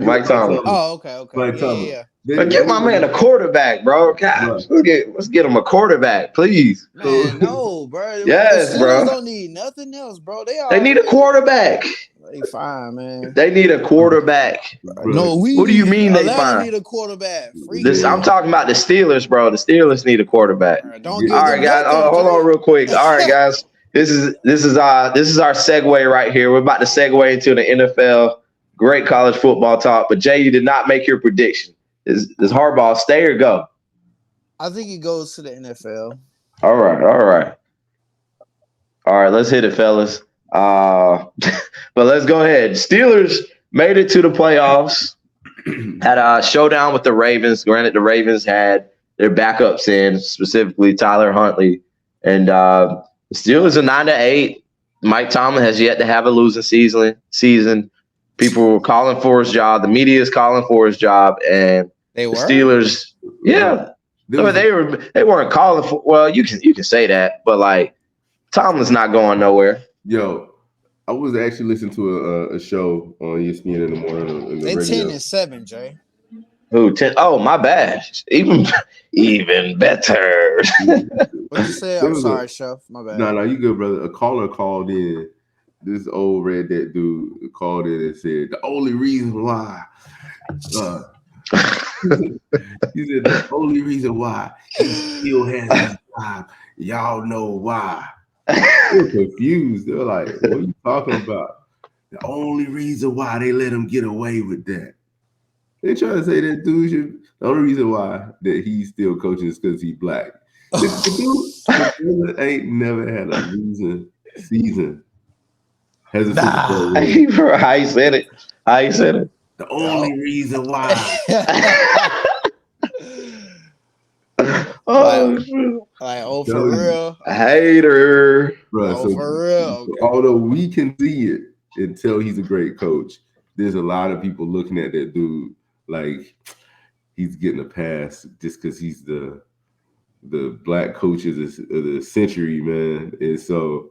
Mike Tomlin. Oh, okay. Mike Tomlin. Yeah. But get my man a quarterback, bro. God, let's get him a quarterback, please. Man, no, bro. Yes, the Steelers bro. don't need nothing else, bro. They need a quarterback. They fine, man. They need a quarterback. No, What do you mean they Atlanta fine? need a quarterback. I'm talking about the Steelers, bro. The Steelers need a quarterback. Don't give All them right, guys. nothing, Hold on, Jay. real quick. All right, guys. This is our segue right here. We're about to segue into the NFL. Great college football talk. But Jay, you did not make your prediction. Does Harbaugh stay or go? I think he goes to the NFL. All right. Let's hit it, fellas. But let's go ahead. Steelers made it to the playoffs. Had a showdown with the Ravens. Granted, the Ravens had their backups in, specifically Tyler Huntley. And the Steelers are 9-8. Mike Tomlin has yet to have a losing season. People were calling for his job. The media is calling for his job. And the Steelers, yeah. They weren't calling for. Well, you can say that, but like Tomlin's not going nowhere. Yo, I was actually listening to a show on ESPN in the morning. They 10-7, Jay. Who 10? Oh, my bad. Even better. What you say? I'm sorry, Chef. My bad. No, you good, brother. A caller called in. This old redneck dude called in and said the only reason why. He said the only reason why he still has his job. Y'all know why. They're confused. They're like, what are you talking about? The only reason why they let him get away with that. They try to say that dude should. The only reason why that he's still coaching is because he's black. The dude ain't never had a losing season. Has a How you said it? The only reason why. For real. Hater. Bro, for real. Okay. Although we can see it and tell he's a great coach, there's a lot of people looking at that dude like he's getting a pass just because he's the black coach of the century, man. And so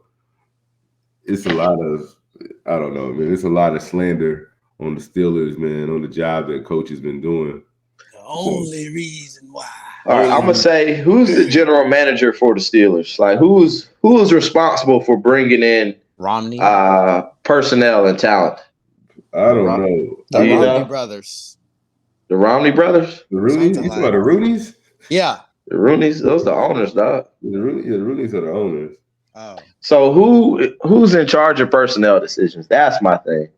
it's a lot of, I don't know, man. It's a lot of slander on the Steelers, man, on the job that coach has been doing. The only reason why. All right, I'm gonna say, who's the general manager for the Steelers? Like, who's responsible for bringing in Romney, personnel and talent? I don't know. The Romney brothers. The Romney brothers? The Rooney's? You talking about the Rooney's? Yeah. The Rooney's, those are the owners, dog. The Rooney's are the owners. Oh. So who's in charge of personnel decisions? That's my thing.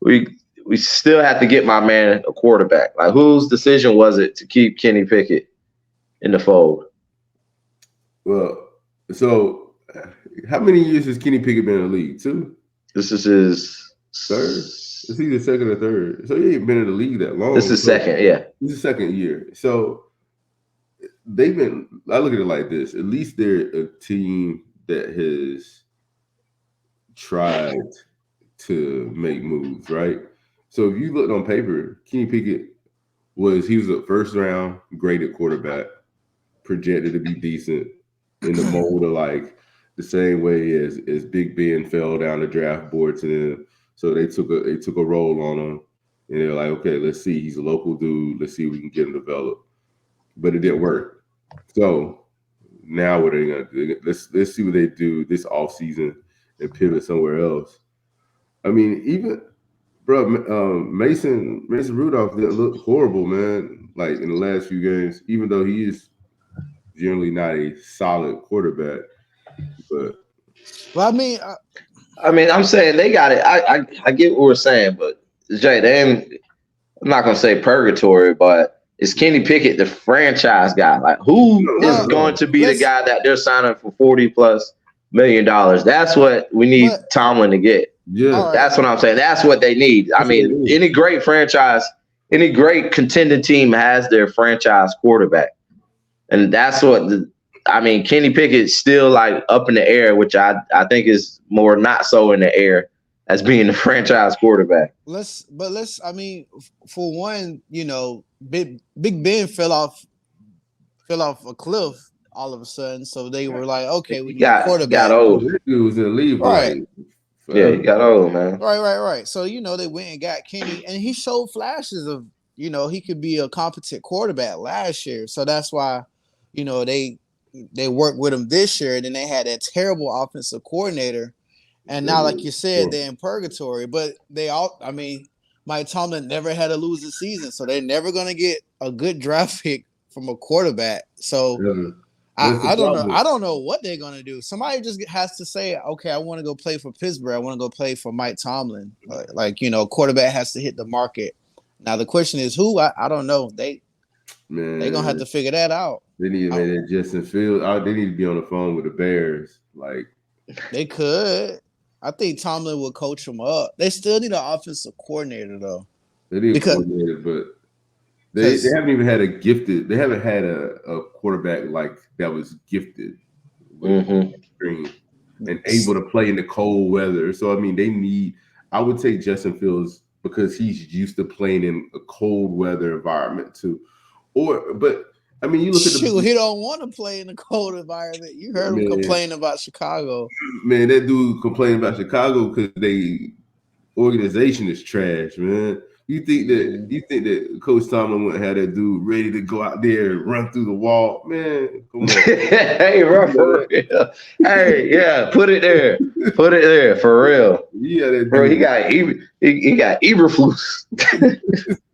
We still have to get my man a quarterback. Like, whose decision was it to keep Kenny Pickett in the fold? Well, so how many years has Kenny Pickett been in the league? 2? This is his third. It's either second or third. So he ain't been in the league that long. This is second, yeah. This is second year. So they've been. I look at it like this. At least they're a team that has tried to make moves, right? So if you looked on paper, Kenny Pickett was a first round graded quarterback, projected to be decent in the mold of like the same way as Big Ben fell down the draft board to them. So they took a roll on him, and they're like, okay, let's see. He's a local dude. Let's see if we can get him developed. But it didn't work. So now what are they gonna do? Let's see what they do this offseason and pivot somewhere else. I mean, even Mason Rudolph didn't look horrible, man. Like in the last few games, even though he is generally not a solid quarterback. But well, I mean, I'm saying they got it. I get what we're saying, but Jay, I'm not gonna say purgatory, but is Kenny Pickett the franchise guy? Like, who is going to be the guy that they're signing for $40+ million? That's what we need Tomlin to get. Yeah, that's what I'm saying. That's what they need. I mean, any great franchise, any great contending team has their franchise quarterback, and that's what. Kenny Pickett's still like up in the air, which I think is more not so in the air as being the franchise quarterback. For one, Big Ben fell off a cliff all of a sudden, so they were like, okay, we need a quarterback. Got old. He was in the league for like Yeah, he got old, man. Right. So they went and got Kenny, and he showed flashes of he could be a competent quarterback last year. So that's why they worked with him this year. And then they had that terrible offensive coordinator, and now, like you said, they're in purgatory. But Mike Tomlin never had a losing season, so they're never gonna get a good draft pick from a quarterback. So. I don't know. I don't know what they're gonna do. Somebody just has to say, okay, I want to go play for Pittsburgh. I want to go play for Mike Tomlin. Quarterback has to hit the market. Now the question is who? I don't know. They gonna have to figure that out. They need to make that Justin Fields. They need to be on the phone with the Bears. Like they could. I think Tomlin will coach them up. They still need an offensive coordinator though. They need a coordinator, but they haven't even had they haven't had a quarterback like that was gifted with and able to play in the cold weather. So I would take Justin Fields because he's used to playing in a cold weather environment too. You look at he don't want to play in a cold environment. You heard him complain about Chicago. Man, that dude complaining about Chicago because they organization is trash, man. You think that Coach Tomlin wouldn't have that dude ready to go out there and run through the wall? Man, come on. Hey, bro, for real. Hey, yeah, put it there. Put it there for real. Yeah, that dude. Bro, he got Eberflus.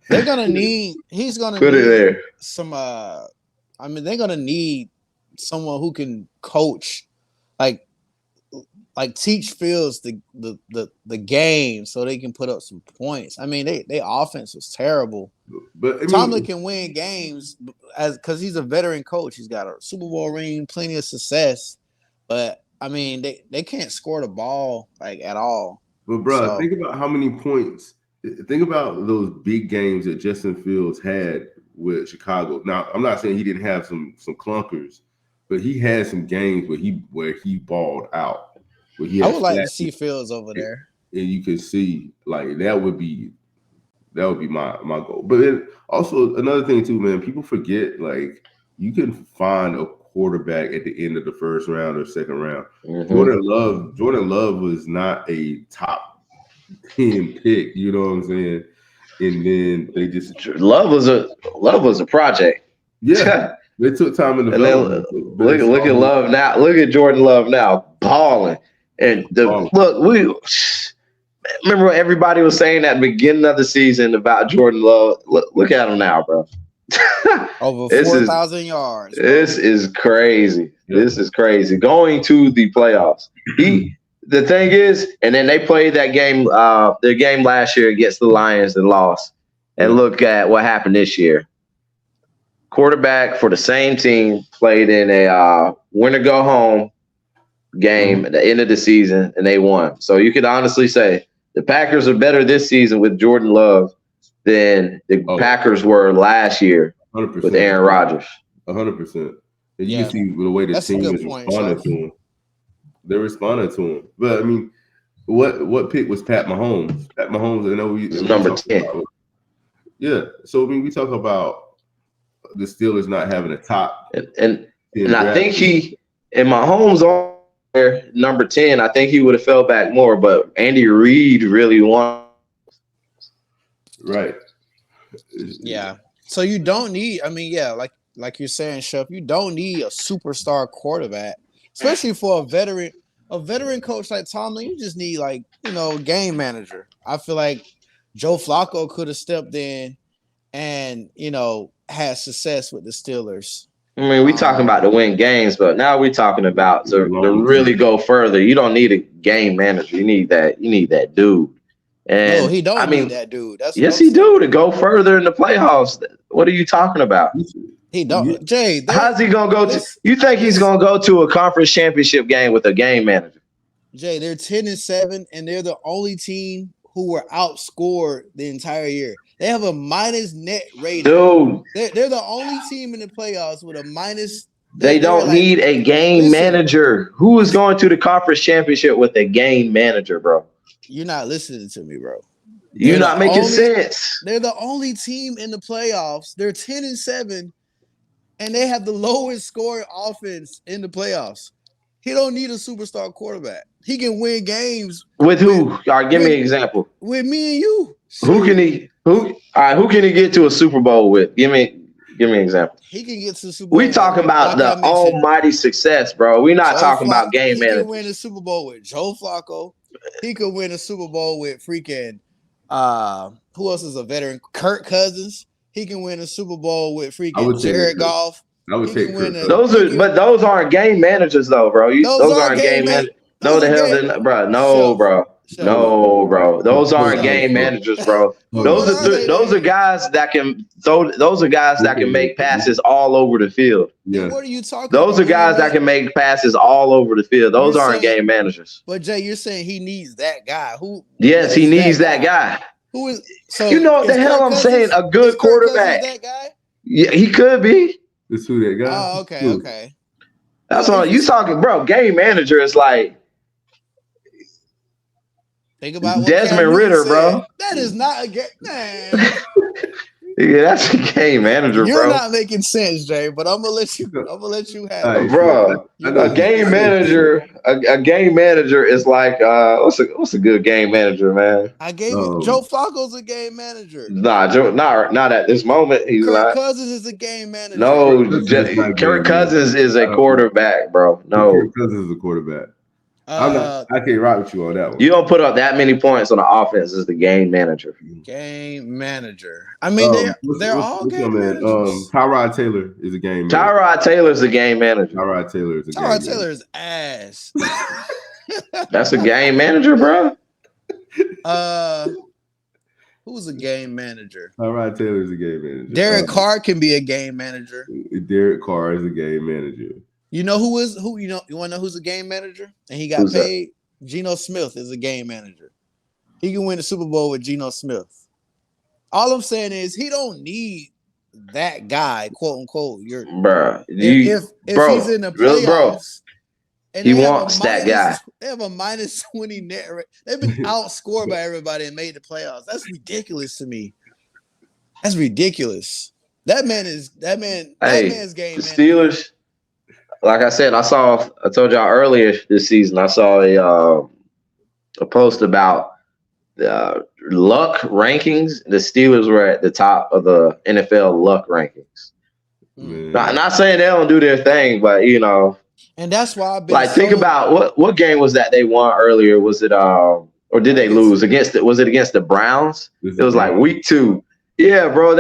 They're gonna need. He's gonna put need it there. Some. They're gonna need someone who can coach, like teach Fields the game so they can put up some points. They offense was terrible. But Tomlin can win games because he's a veteran coach. He's got a Super Bowl ring, plenty of success. But they can't score the ball at all. But bro, think about how many points. Think about those big games that Justin Fields had with Chicago. Now, I'm not saying he didn't have some clunkers, but he had some games where he balled out. I would like to see Fields over there, and you can see that would be my goal. But then also another thing too, man, people forget you can find a quarterback at the end of the first round or second round. Jordan Love was not a top 10 pick. You know what I'm saying? And then they just Love was a project. Yeah, they took time in the look at Love now. Look at Jordan Love now balling. And we remember what everybody was saying at the beginning of the season about Jordan Love. Look at him now, bro. Over 4,000 yards. Bro. This is crazy. Yeah. This is crazy. Going to the playoffs. The thing is, and then they played that game, their game last year against the Lions and lost. And look at what happened this year. Quarterback for the same team played in a winner go home game at the end of the season, and they won. So you could honestly say the Packers are better this season with Jordan Love than the Packers were last year 100%. With Aaron Rodgers. 100%. And you can see the way the team is responding to him. They're responding to him. But what pick was Pat Mahomes? Pat Mahomes, I know we number 10. Yeah. So we talk about the Steelers not having a top, and I think and Mahomes on there, number 10, I think he would have fell back more, but Andy Reid really won. Right. Yeah. So you don't need, like you're saying, Chef, you don't need a superstar quarterback, especially for a veteran coach like Tomlin. You just need game manager. I feel like Joe Flacco could have stepped in and had success with the Steelers. We talking about to win games, but now we're talking about to really go further. You don't need a game manager. You need that dude. And no, he don't need that dude. Yes, he do to go further in the playoffs. What are you talking about? He don't. Jay, how's he gonna go to? You think he's gonna go to a conference championship game with a game manager? Jay, they're 10-7, and they're the only team who were outscored the entire year. They have a minus net rating. Dude, they're the only team in the playoffs with a minus. They don't need a game manager. Who is going to the conference championship with a game manager, bro? You're not listening to me, bro. You're not making sense. They're the only team in the playoffs. They're 10-7, and they have the lowest scoring offense in the playoffs. He don't need a superstar quarterback. He can win games with who? All right, give me an example. with me and you. Who can he? Who can he get to a Super Bowl with? Give me an example. He can get to the Super Bowl. We talking about the almighty success, bro. We're not talking about game managers. He can win a Super Bowl with Joe Flacco. He could win a Super Bowl with freaking who else is a veteran? Kirk Cousins. He can win a Super Bowl with freaking Jared Goff. I would take those aren't game managers though, bro. Those aren't game managers. No, the hell they're not, bro. No, bro. No, bro. Those aren't game managers, bro. Those are guys that can throw. Those are guys that can make passes all over the field. Yeah. What are you talking? Those are guys that can make passes all over the field. Those aren't game managers. But Jay, you're saying he needs that guy. Who? Yes, he needs that guy. Who is? So you know what the hell I'm saying? A good quarterback. That guy? Yeah, he could be. That's who that guy. Oh, okay, okay. That's all you talking, bro. Game manager is like. Think about what Desmond Ritter, bro. That is not a game, man. Yeah, that's a game manager, You're bro. You're not making sense, Jay. But I'm gonna let you have it, bro. A game manager. A game manager is like what's a good game manager, man? I gave you Joe Flacco's a game manager. Nah, Joe, not at this moment. He's not. Kirk Cousins is a game manager. No, Kirk Cousins is a quarterback, bro. No, Kirk Cousins is a quarterback. I can't rock with you on that one. You don't put up that many points on the offense as the game manager. Game manager. I mean, they're all game managers. Tyrod Taylor is a game manager. Tyrod Taylor's a game manager. Tyrod Taylor is a game manager. Tyrod Taylor's ass. That's a game manager, bro. Who's a game manager? Tyrod Taylor is a game manager. Derek Carr can be a game manager. Derek Carr is a game manager. You know who you want to know who's a game manager? And he got paid? Geno Smith is a game manager. He can win the Super Bowl with Geno Smith. All I'm saying is he don't need that guy, quote unquote. If he's in the playoffs, and he wants that guy. They have a minus 20 net rate. They've been outscored by everybody and made the playoffs. That's ridiculous to me. That's ridiculous. That man's game. The Steelers. Like I said, I told y'all earlier this season, I saw a post about luck rankings. The Steelers were at the top of the NFL luck rankings. Not saying they don't do their thing, but and that's why I've been think about what game was that they won earlier? Was it or did they lose was it against the Browns? It was like week 2. Yeah, bro.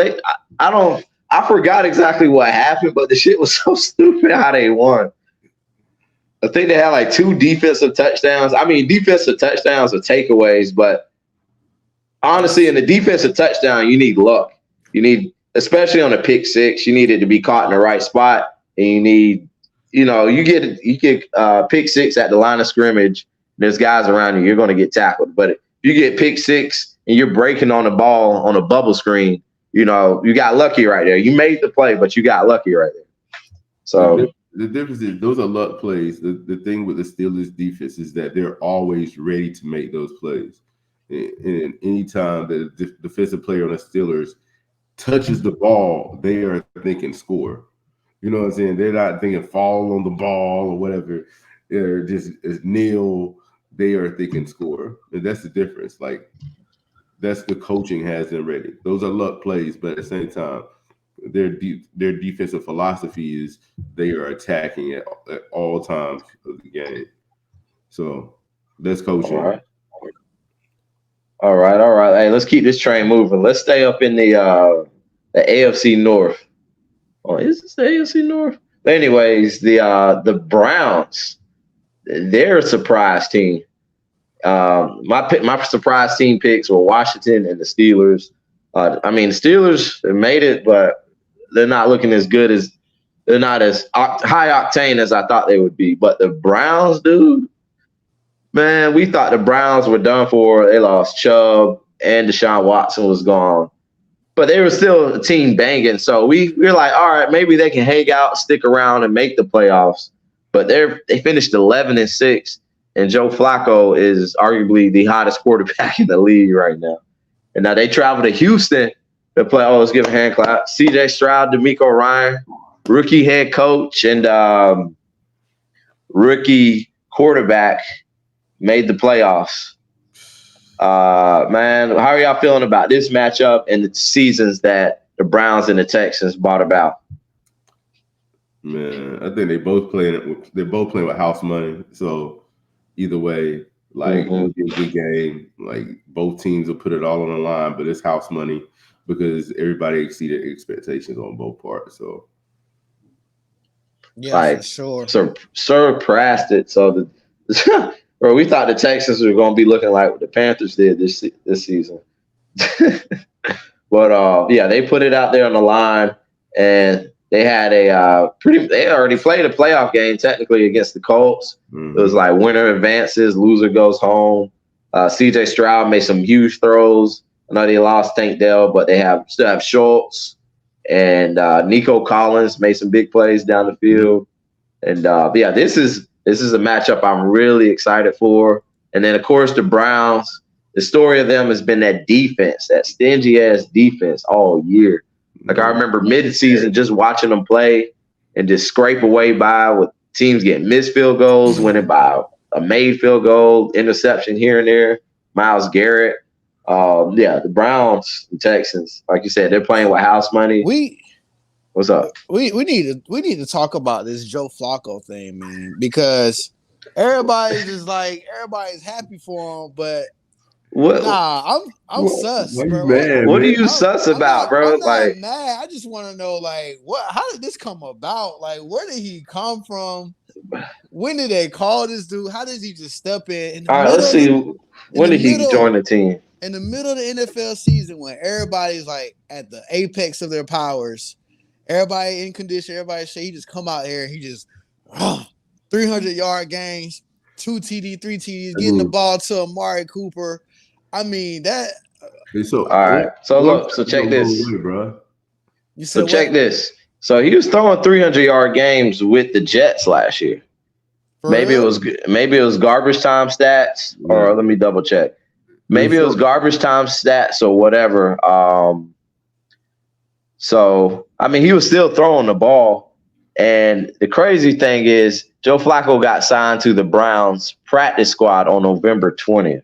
I forgot exactly what happened, but the shit was so stupid how they won. I think they had like 2 defensive touchdowns. I mean, defensive touchdowns are takeaways, but honestly, in the defensive touchdown, you need luck. You need, especially on a pick 6, you need it to be caught in the right spot, and you need, you get pick 6 at the line of scrimmage. There's guys around you, you're going to get tackled. But if you get pick 6 and you're breaking on the ball on a bubble screen, you got lucky right there. You made the play, but you got lucky right there. So the difference is those are luck plays. The thing with the Steelers defense is that they're always ready to make those plays. And anytime the defensive player on the Steelers touches the ball, they are thinking score. You know what I'm saying? They're not thinking fall on the ball or whatever. They're just kneel. They are thinking score. And that's the difference. Like, that's the coaching has them ready. Those are luck plays, but at the same time, their defensive philosophy is they are attacking at all times of the game. So that's coaching. All right. Hey, let's keep this train moving. Let's stay up in the AFC North. Oh, is this the AFC North? Anyways, the Browns, they're a surprise team. My surprise team picks were Washington and the Steelers. The Steelers made it, but they're not looking as good as they're not as high octane as I thought they would be. But the Browns, dude, man, we thought the Browns were done for. They lost Chubb and Deshaun Watson was gone, but they were still a team banging. So we were like, all right, maybe they can hang out, stick around, and make the playoffs. But they finished 11-6. And Joe Flacco is arguably the hottest quarterback in the league right now. And now they travel to Houston to play. Oh, let's give a hand clap. C.J. Stroud, DeMeco Ryan, rookie head coach and rookie quarterback made the playoffs. Man, how are y'all feeling about this matchup and the seasons that the Browns and the Texans brought about? Man, I think they're both playing with house money. So either way, like Mm-hmm. it'll be a good game. Like both teams will put it all on the line, but it's house money because everybody exceeded expectations on both parts. So Yeah, for Like, sure. surpassed it. So bro, we thought the Texans were going to be looking like what the Panthers did this season. But yeah, they put it out there on the line, and they had they already played a playoff game technically against the Colts. It was like winner advances, loser goes home. CJ Stroud made some huge throws. I know they lost Tank Dell, but they still have Schultz, and Nico Collins made some big plays down the field. And yeah, this is a matchup I'm really excited for. And then of course the Browns. The story of them has been that defense, that stingy ass defense all year. Like I remember mid-season just watching them play and just scrape away by with teams getting missed field goals, winning by a made field goal, interception here and there. Myles Garrett. Yeah, the Browns, the Texans, like you said, they're playing with house money. What's up? We need to talk about this Joe Flacco thing, man, because everybody's happy for him, but I'm sus, bro. What are you sus about, bro? I'm not mad. I just want to know, like, how did this come about? Like, where did he come from? When did they call this dude? How did he just step in? All right, let's see. When did he join the team? In the middle of the NFL season, when everybody's like at the apex of their powers, everybody in condition, everybody say he just come out here, he just 300-yard games, 2 TD, 3 TDs, getting the ball to Amari Cooper. I mean that. All right. So look. So check this. Bro. So check this. So he was throwing 300-yard games with the Jets last year. Maybe it was garbage time stats, or let me double check. Maybe it was garbage time stats or whatever. So I mean, he was still throwing the ball. And the crazy thing is, Joe Flacco got signed to the Browns practice squad on November 20th.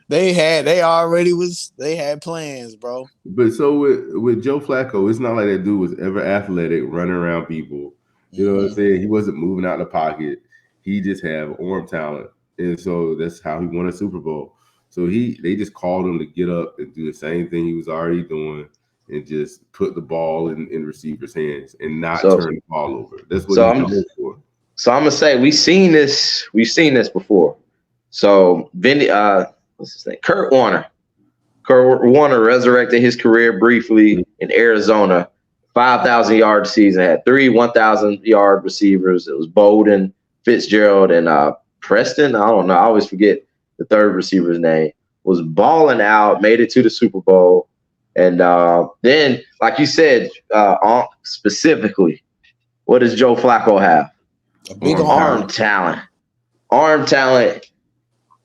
They had plans, bro. But so with Joe Flacco, it's not like that dude was ever athletic, running around people. You know what I'm saying? He wasn't moving out the pocket. He just had arm talent, and so that's how he won a Super Bowl. So they just called him to get up and do the same thing he was already doing, and just put the ball in receivers' hands and not turn the ball over. That's what he's going for. So I'm gonna say we've seen this before. So what's his name? Kurt Warner. Kurt Warner resurrected his career briefly in Arizona. 5,000-yard season, had 3 1,000-yard receivers. It was Bolden, Fitzgerald, and Preston. I don't know. I always forget the third receiver's name. Was balling out, made it to the Super Bowl. And then, like you said, specifically, what does Joe Flacco have? A big arm talent. Arm talent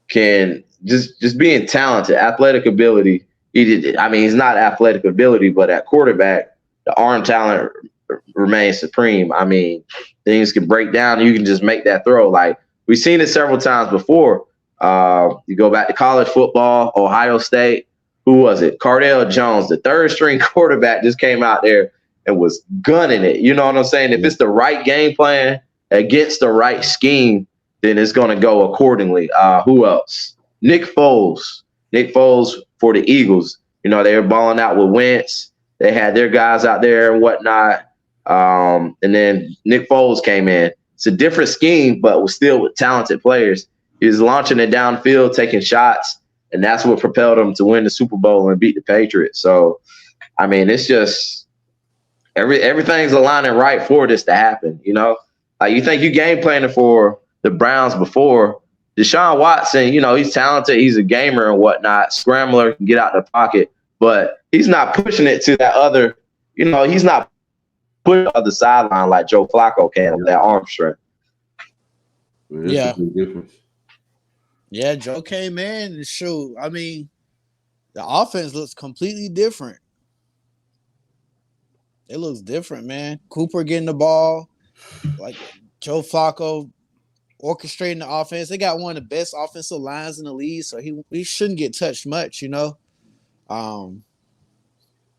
can just being talented, athletic ability. He's not athletic ability, but at quarterback, the arm talent remains supreme. I mean, things can break down and you can just make that throw. Like we've seen it several times before. You go back to college football, Ohio State. Who was it? Cardale Jones, the third string quarterback, just came out there and was gunning it. You know what I'm saying? If it's the right game plan against the right scheme, then it's going to go accordingly. Who else? Nick Foles. Nick Foles for the Eagles. You know, they were balling out with Wentz. They had their guys out there and whatnot. And then Nick Foles came in. It's a different scheme, but was still with talented players. He was launching it downfield, taking shots, and that's what propelled him to win the Super Bowl and beat the Patriots. So, I mean, it's just everything's aligning right for this to happen, you know? Like you think you game planning for the Browns before. Deshaun Watson, you know, he's talented. He's a gamer and whatnot. Scrambler, can get out the pocket. But he's not pushing it to that other, you know, he's not pushing the other sideline like Joe Flacco can with that arm strength. Yeah. Yeah, Joe came in and shoot. I mean, the offense looks completely different. It looks different, man. Cooper getting the ball. Like Joe Flacco orchestrating the offense. They got one of the best offensive lines in the league, so he shouldn't get touched much, you know. Um,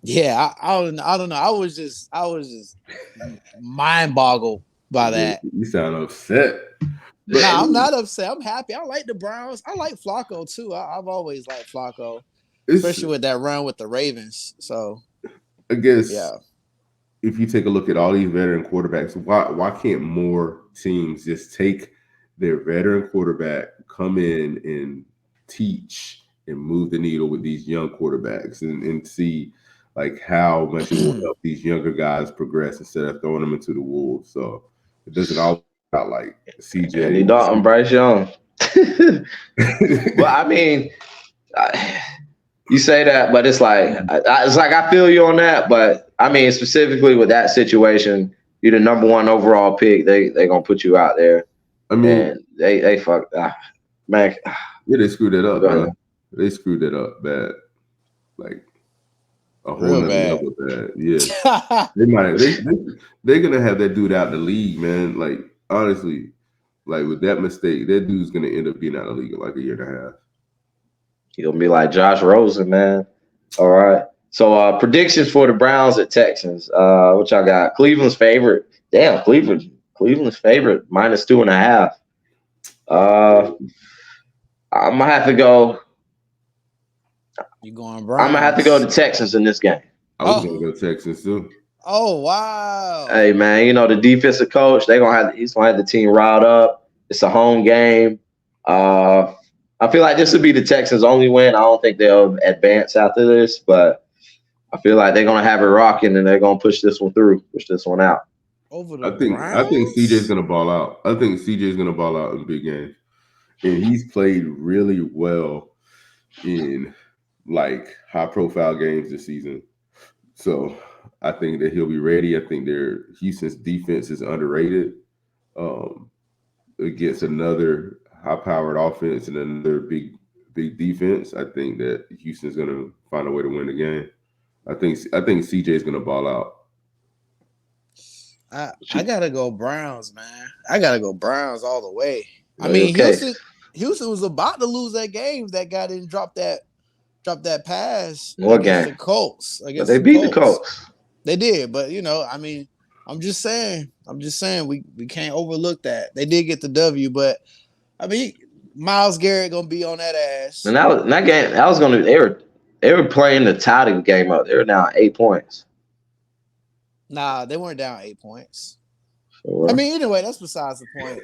yeah, I don't know. I was just mind boggled by that. You sound upset. But I Nah, I'm mean, not upset. I'm happy. I like the Browns. I like Flacco too. I've always liked Flacco, it's especially with that run with the Ravens. So I guess yeah. if you take a look at all these veteran quarterbacks, why can't more teams just take their veteran quarterback, come in and teach and move the needle with these young quarterbacks and see like how much it will help these younger guys progress instead of throwing them into the wolves. So it doesn't all out like Andy CJ. Dalton, Bryce Young. But I mean, I, you say that, but it's like I feel you on that. But I mean, specifically with that situation, you're the number one overall pick. They gonna put you out there, I mean, and they fuck man. yeah, they screwed that up, Go bro. ahead. They screwed that up bad, like a whole Real nother bad. level bad. Yeah. They might they're gonna have that dude out the league, man. Like honestly, like with that mistake, that dude's gonna end up being out of the league in like a year and a half. You're gonna be like Josh Rosen, man. All right. So predictions for the Browns at Texans. What y'all got? Cleveland's favorite. Damn, Cleveland's favorite -2.5. Uh, I'm gonna have to go. You going I'm gonna have to go to Browns? Texans in this game. I was Oh, gonna go Texans too. oh wow. Hey man, you know the defensive coach. He's gonna have the team riled up. It's a home game. Uh, I feel like this would be the Texans' only win. I don't think they'll advance after this, but I feel like they're gonna have it rocking and they're gonna push this one through, push this one out. Over the I think CJ's Browns? gonna ball out. I think CJ's gonna ball out in big games. And he's played really well in like high profile games this season. So I think that he'll be ready. I think their Houston's defense is underrated. Um, Against another high powered offense and another big defense, I think that Houston's gonna find a way to win the game. I think CJ's gonna ball out. I gotta go Browns, man. I gotta go Browns all the way. I mean, Okay, Houston was about to lose that game that got in drop that pass what against the game? Colts. But Against they the beat the Colts. Colts. They did, but I mean, I'm just saying we can't overlook that. They did get the W, but I mean Miles Garrett gonna be on that And ass. that game, that was gonna. They were playing to tie the game up. They were down 8 points. Nah, they weren't down 8 points. I So, mean, anyway, that's besides the point.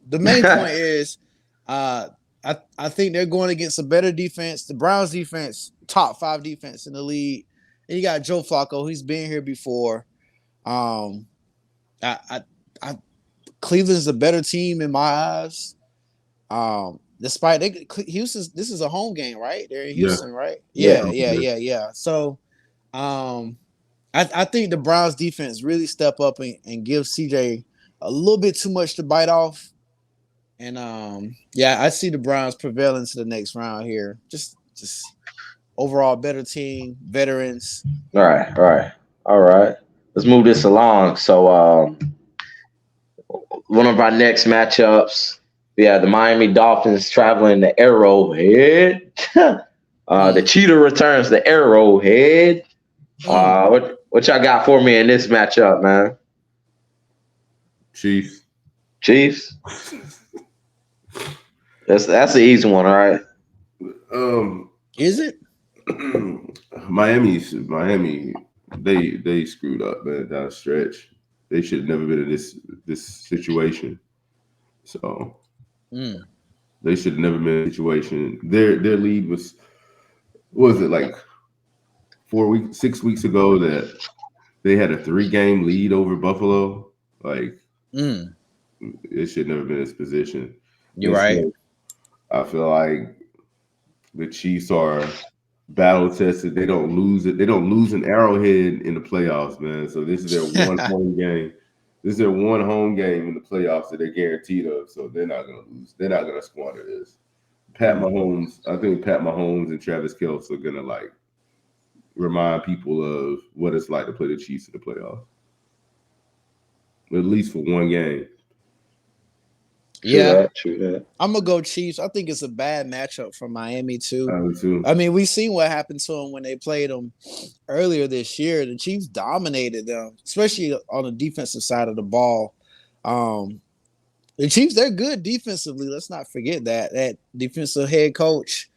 The main point is, uh, I think they're going against a better defense. The Browns defense, top 5 defense in the league. And you got Joe Flacco. He's been here before. Um, I, I, I Cleveland's a better team in my eyes. Despite Houston's, this is a home game, right? They're in Yeah, Houston, right? yeah, Yeah. So, um, I think the Browns defense really step up and give CJ a little bit too much to bite off. And yeah, I see the Browns prevailing to the next round here. Just overall better team, veterans. all right. Let's move this along. So, one of our next matchups, yeah, the Miami Dolphins traveling to Arrowhead. The Mm, Cheetah returns to Arrowhead. mm. What y'all got for me in this matchup, man? Chiefs. Chiefs. That's the easy one, all right. Um, Is it? Miami. They screwed up, man. Down the stretch, they should have never been in this situation. So Mm, they should have never been in a situation. Their lead was it like 4 weeks, 6 weeks ago that they had a 3-game lead over Buffalo. Like mm. it should never been in this position. You're And right. so I feel like the Chiefs are battle tested. They don't lose it. They don't lose an Arrowhead in the playoffs, man. So this is their one home game. This is their one home game in the playoffs that they're guaranteed of. So they're not gonna lose. They're not gonna squander this. Pat Mm. Mahomes, I think Pat Mahomes and Travis Kelce are gonna like remind people of what it's like to play the Chiefs in the playoffs. At least for one game. Yeah, True that. I'm gonna go Chiefs. I think it's a bad matchup for Miami too. I would too. I mean, we've seen what happened to them when they played them earlier this year. The Chiefs dominated them, especially on the defensive side of the ball. Um, the Chiefs, they're good defensively. Let's not forget that. That defensive head coach,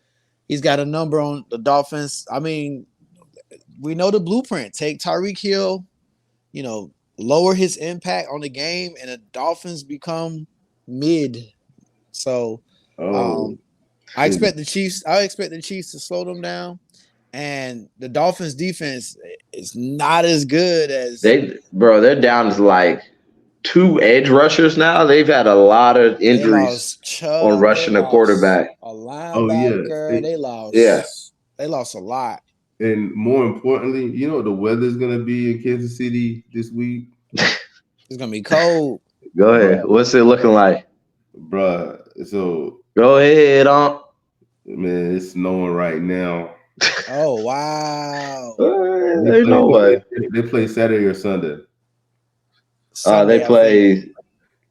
he's got a number on the Dolphins. I mean, we know the blueprint. Take Tyreek Hill, lower his impact on the game, and the Dolphins become mid. So Oh, um, I expect the Chiefs. I expect the Chiefs to slow them down, and the Dolphins' defense is not as good as They're down to like 2 edge rushers now. They've had a lot of they injuries lost on Chubb, they rushing the lost quarterback. a oh yeah. linebacker, they Yeah. lost a lot. And more importantly, you know what the weather's gonna be in Kansas City this week, It's gonna be cold. Go ahead. What's it looking like? bruh. So Go ahead, man, it's snowing right now. Oh wow! There's no way. They play Saturday or Sunday. They Sunday, I think. play.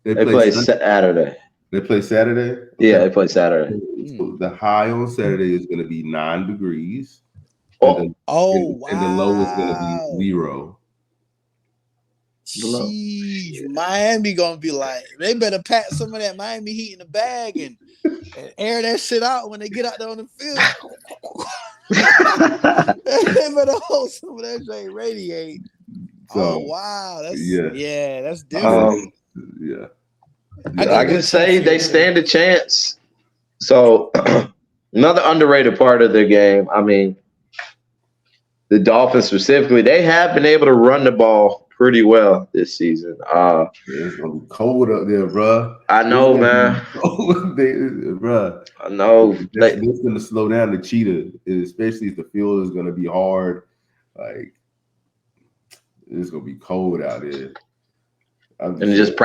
They They play play Sunday. Saturday. They play Saturday. Yeah, Okay. they play Saturday. So the high on Saturday is going to be 9 degrees, Oh, and Oh and the low is going to be wow! 0. Sheesh, Miami gonna be like, they better pack some of that Miami Heat in the bag and air that shit out when they get out there on the field. They better hold some of that shit radiate. So Wow, that's yeah, that's different. yeah. I I gotta go can say Chiefs here, they too. stand a chance. So another underrated part of their game. I mean, the Dolphins specifically, they have been able to run the ball pretty well this season. It's gonna be cold up there, bruh. I It's know, gonna be man. cold there, bruh. I know. That's gonna slow down the cheetah, especially if the field is gonna be hard. Like it's gonna be cold out there. I'm And just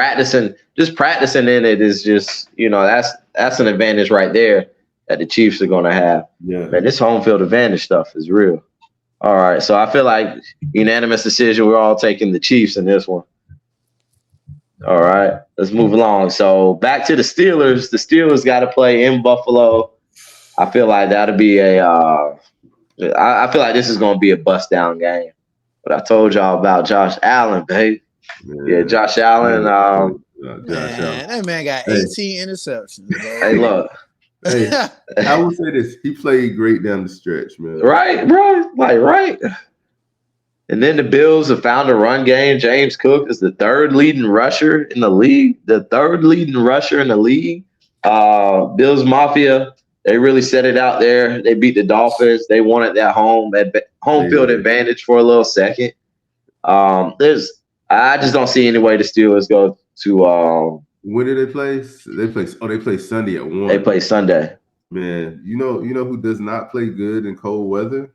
just practicing in it is just, that's an advantage right there that the Chiefs are going to have. yeah. Man, this home field advantage stuff is real. All right, so I feel like unanimous decision. We're all taking the Chiefs in this one. All right, let's move along. So back to the Steelers. The Steelers got to play in Buffalo. I feel like that'll be I feel like this is going to be a bust down game. But I told y'all about Josh Allen, babe. Man. Yeah, Josh Allen. Josh Allen. That man got Hey. 18 interceptions, bro. Hey, look. Hey, I will say this: he played great down the stretch, man. Right, bro. Right. And then the Bills have found a run game. James Cook is the third leading rusher in the league. Bills Mafia, they really set it out there. They beat the Dolphins. They wanted that home field advantage for a little second. I just don't see any way the Steelers go to. When did they play? They play Sunday at 1. They play Sunday. Man, you know who does not play good in cold weather?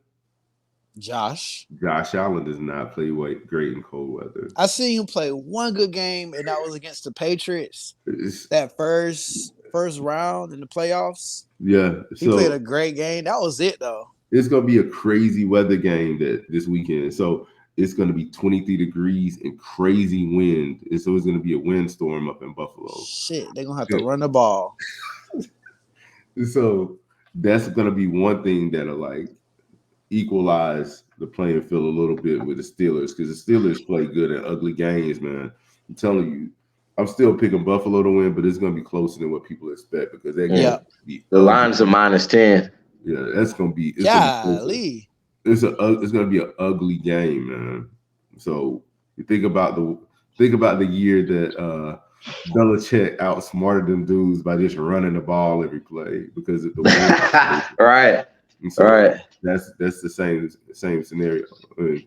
Josh Allen does not play great in cold weather. I seen him play one good game, and that was against the Patriots. That first round in the playoffs. Yeah, he played a great game. That was it, though. It's gonna be a crazy weather game this weekend. So it's gonna be 23 degrees and crazy wind, and so it's gonna be a windstorm up in Buffalo. Shit, they're gonna have to run the ball. So that's gonna be one thing that'll like equalize the playing field a little bit with the Steelers, because the Steelers play good in ugly games, man. I'm telling you, I'm still picking Buffalo to win, but it's going to be closer than what people expect because they're going to be the lines are -10. Yeah, that's going to be. Golly. It's going to be an ugly game, man. So you think about the year that Belichick outsmarted them dudes by just running the ball every play because of the wind. Right. So all right. That's the same scenario. I mean,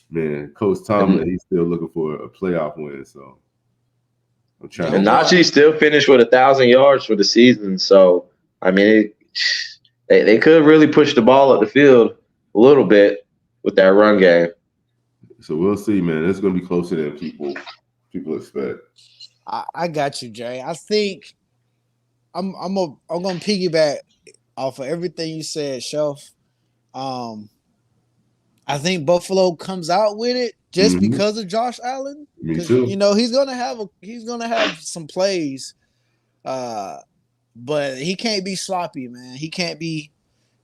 man, Coach Tomlin, he's still looking for a playoff win. So I'm trying. And Najee still finished with 1,000 yards for the season. So I mean, they could really push the ball up the field a little bit with that run game. So we'll see, man. It's going to be closer than people expect. I got you, Jay. I think I'm gonna piggyback off of everything you said, Shelf. I think Buffalo comes out with it just because of Josh Allen. Me too. He's gonna have some plays But he can't be sloppy, man. He can't be.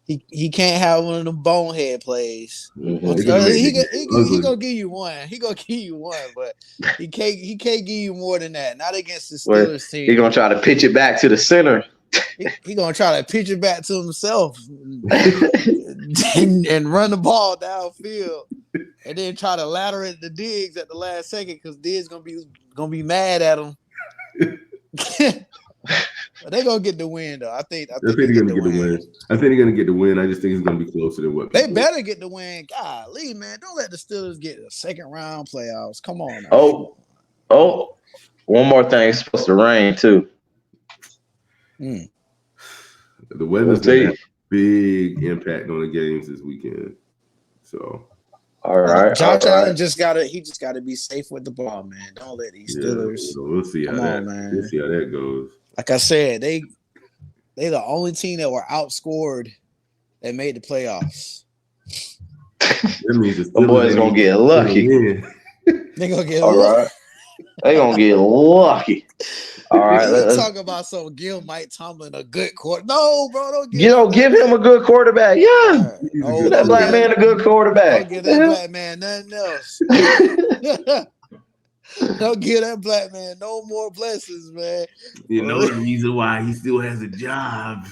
He can't have one of them bonehead plays. Mhm. They're gonna make the game He ugly. gonna give you one. He gonna give you one, but he can't give you more than that. Not against the Where Steelers he team. gonna try to pitch it back to the center. He gonna try to pitch it back to himself and run the ball downfield, and then try to ladder it to Diggs at the last second because Diggs gonna be mad at him. But they gonna get the win though. I think I think they they're get gonna the get the win. win. I think they're gonna get the win. I just think it's gonna be closer than what They people. better get the win. Golly, man, don't let the Steelers get a second round playoffs. Come on now. Oh, one more thing. It's supposed to rain too. Mm. The weather's gonna have a big impact on the games this weekend. So, all right, Josh Allen just gotta be safe with the ball, man. Don't let these Steelers. So we'll see how Come on, man. We'll see how that goes. Like I said, they the only team that were outscored that made the playoffs. That means the boys gonna get lucky. They gonna get all right. They gonna get lucky. All right, let's talk about Gil Mike Tomlin, a good quarterback. No, bro, don't give him a good quarterback. Yeah, right. give that black man a good quarterback. Don't give that black man nothing else. Don't give that black man no more blessings, man. You know the reason why he still has a job.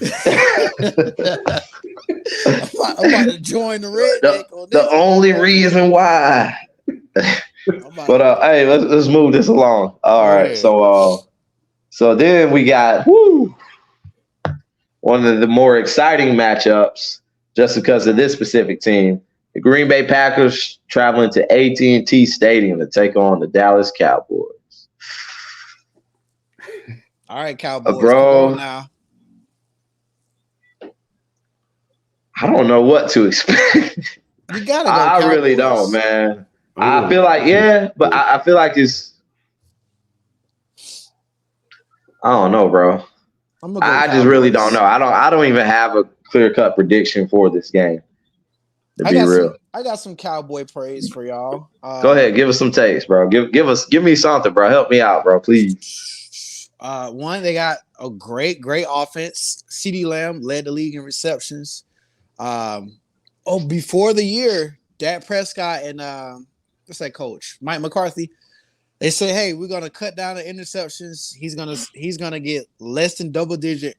I'm about to join the redneck on this. The only reason why. But hey, let's move this along. All right, so then we got one of the more exciting matchups, just because of this specific team. The Green Bay Packers traveling to AT&T Stadium to take on the Dallas Cowboys. All right, Cowboys, bro. Come on now. I don't know what to expect. You gotta go. I really don't, man. I feel like but I feel like it's. I don't know, bro. I just really don't know. I don't even have a clear-cut prediction for this game. To be real, I got some Cowboy praise for y'all. Go ahead, give us some takes, bro. Give me something, bro. Help me out, bro, please. One, they got a great offense. CeeDee Lamb led the league in receptions. Before the year, Dak Prescott and what's that coach? Mike McCarthy. They say, hey, we're gonna cut down the interceptions. He's gonna get less than 10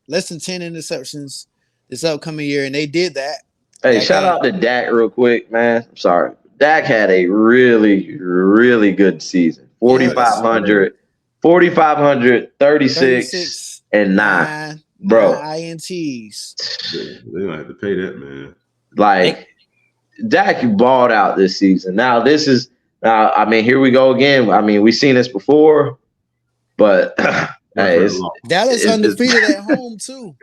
interceptions this upcoming year, and they did that. Hey, shout out to Dak real quick, man. I'm sorry. Dak had a really, really good season. 4,500, 36, and 9. Bro. 9 INTs. They're going to have to pay that, man. Like, Dak balled out this season. Now, here we go again. I mean, we've seen this before, but hey, Dallas undefeated at home, too.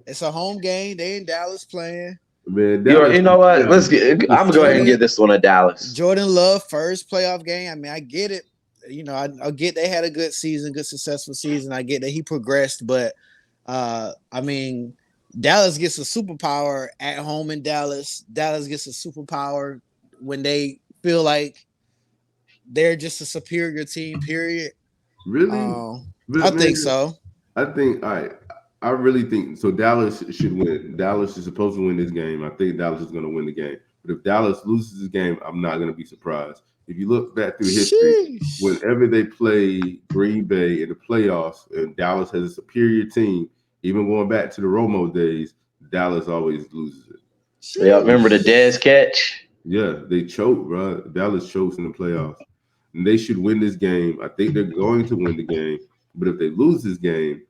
It's a home game. They in Dallas playing. Man, you know what? I'm gonna go ahead and give this one to Dallas. Jordan Love first playoff game. I mean, I get it. You know, I get they had a good season, good successful season. I get that he progressed, but I mean, Dallas gets a superpower at home in Dallas. Dallas gets a superpower when they feel like they're just a superior team. Period. Really? I think so. I think all right. I really think so. Dallas should win. Dallas is supposed to win this game. I think Dallas is going to win the game. But if Dallas loses this game, I'm not going to be surprised. If you look back through history, whenever they play Green Bay in the playoffs and Dallas has a superior team, even going back to the Romo days, Dallas always loses it. Yeah, remember the Dez catch? Yeah, they choked, bro. Dallas chokes in the playoffs. And they should win this game. I think they're going to win the game. But if they lose this game,